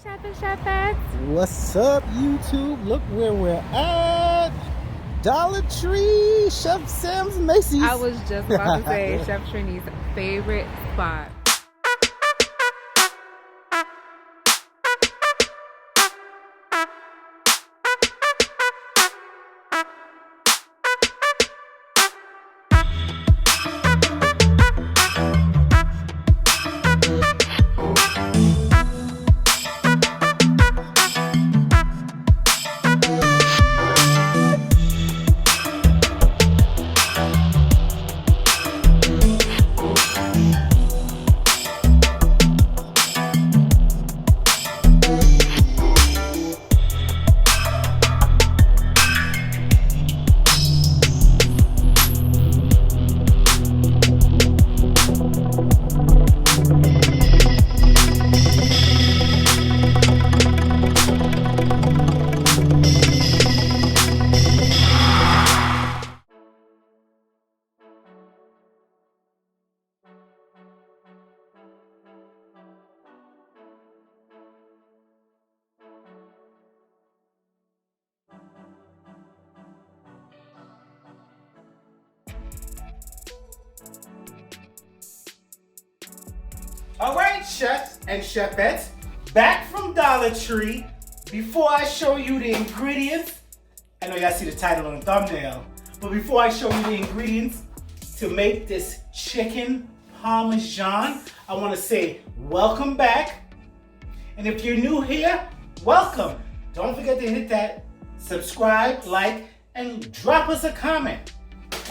Chef and Chefettes. What's up, YouTube? Look where we're at. Dollar Tree, Chef Sam's Macy's. I was just about to say Chef Trini's favorite spot. All right, chefs and chefettes, back from Dollar Tree. Before I show you the ingredients, I know y'all see the title on the thumbnail, but before I show you the ingredients to make this chicken parmesan, I want to say welcome back. And if you're new here, welcome. Don't forget to hit that subscribe, like, and drop us a comment.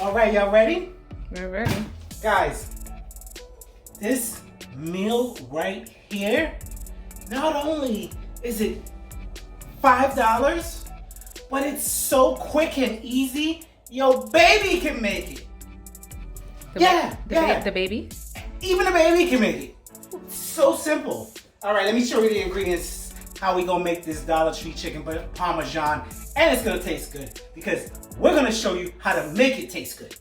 All right, y'all ready? We're ready. Guys, this meal right here, not only is it $5, but it's so quick and easy, your baby can make it. The baby? Even a baby can make it. So simple. All right, let me show you the ingredients, how we gonna make this Dollar Tree chicken parmesan, and it's gonna taste good because we're gonna show you how to make it taste good.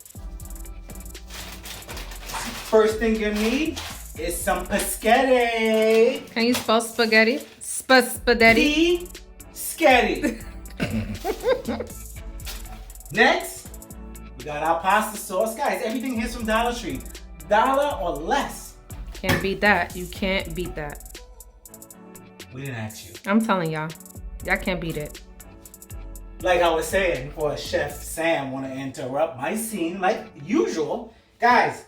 First thing you need is some paschetti. Can you spell spaghetti? Spaghetti. Paschetti. Next, we got our pasta sauce. Guys, everything here's from Dollar Tree. $1 or less. Can't beat that. You can't beat that. We didn't ask you. I'm telling y'all. Y'all can't beat it. Like I was saying, before Chef Sam want to interrupt my scene like usual. Guys,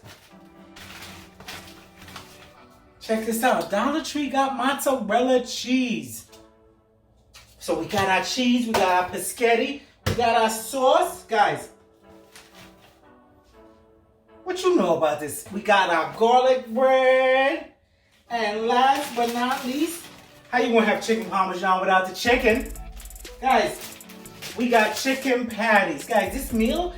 check this out. Dollar Tree got mozzarella cheese. So we got our cheese, we got our paschetti, we got our sauce. Guys, what you know about this? We got our garlic bread. And last but not least, how you gonna have chicken parmesan without the chicken? Guys, we got chicken patties. Guys, this meal,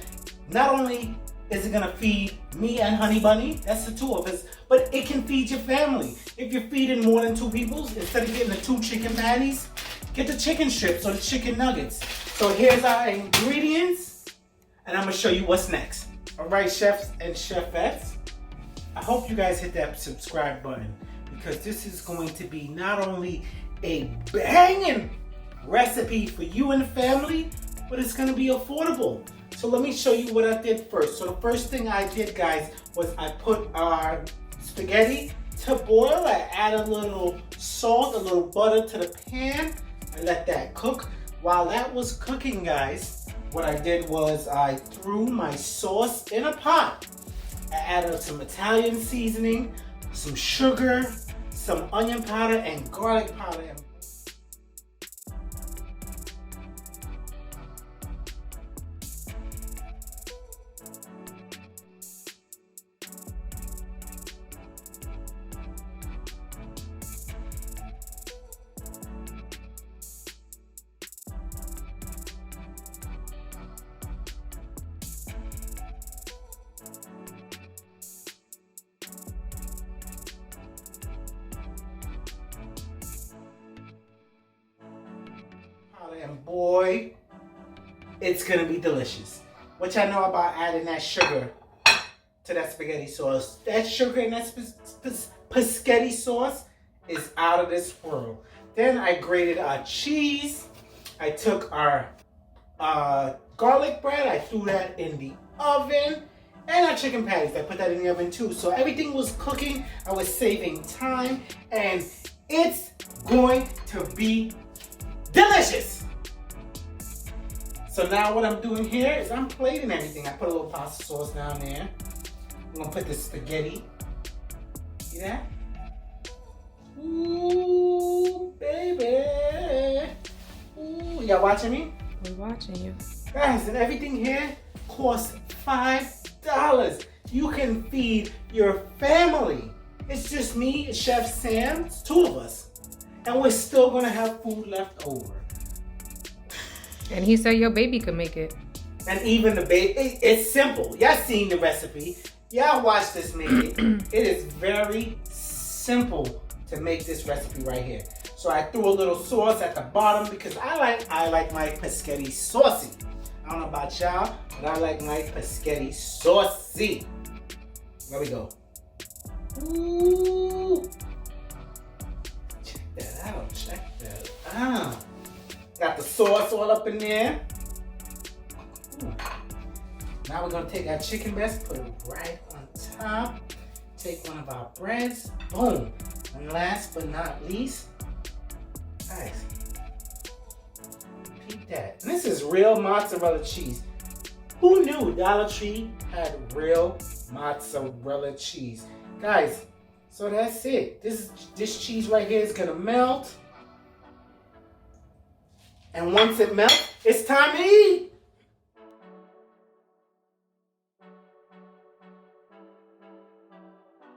not only is it gonna feed me and Honey Bunny, that's the two of us, but it can feed your family. If you're feeding more than two people, instead of getting the 2 chicken patties, get the chicken strips or the chicken nuggets. So here's our ingredients, and I'm gonna show you what's next. All right, chefs and chefettes, I hope you guys hit that subscribe button because this is going to be not only a banging recipe for you and the family, but it's gonna be affordable. So let me show you what I did first. So the first thing I did, guys, was I put our spaghetti to boil. I add a little salt, a little butter to the pan. I let that cook. While that was cooking, guys, what I did was I threw my sauce in a pot. I added some Italian seasoning, some sugar, some onion powder, and garlic powder. And boy, it's gonna be delicious. What y'all know about adding that sugar to that spaghetti sauce? That sugar and that paschetti sauce is out of this world. Then I grated our cheese. I took our garlic bread. I threw that in the oven. And our chicken patties, I put that in the oven too. So everything was cooking. I was saving time. And it's going to be delicious. So now what I'm doing here is I'm plating everything. I put a little pasta sauce down there. I'm going to put the spaghetti. See that? Ooh, baby. Ooh, y'all watching me? We're watching you. Guys, and everything here costs $5. You can feed your family. It's just me, Chef Sam, it's two of us. And we're still gonna have food left over. And he said your baby could make it. And even the baby, it's simple. Y'all seen the recipe. Y'all watch this make it. It is very simple to make this recipe right here. So I threw a little sauce at the bottom because I like my paschetti saucy. I don't know about y'all, but I like my paschetti saucy. There we go. Ooh. Check that out. Check that out. Got the sauce all up in there. Ooh. Now we're gonna take our chicken breast, put it right on top. Take one of our breads. Boom. And last but not least, guys, peep that. And this is real mozzarella cheese. Who knew Dollar Tree had real mozzarella cheese? Guys, so that's it. This cheese right here is gonna melt. And once it melts, it's time to eat.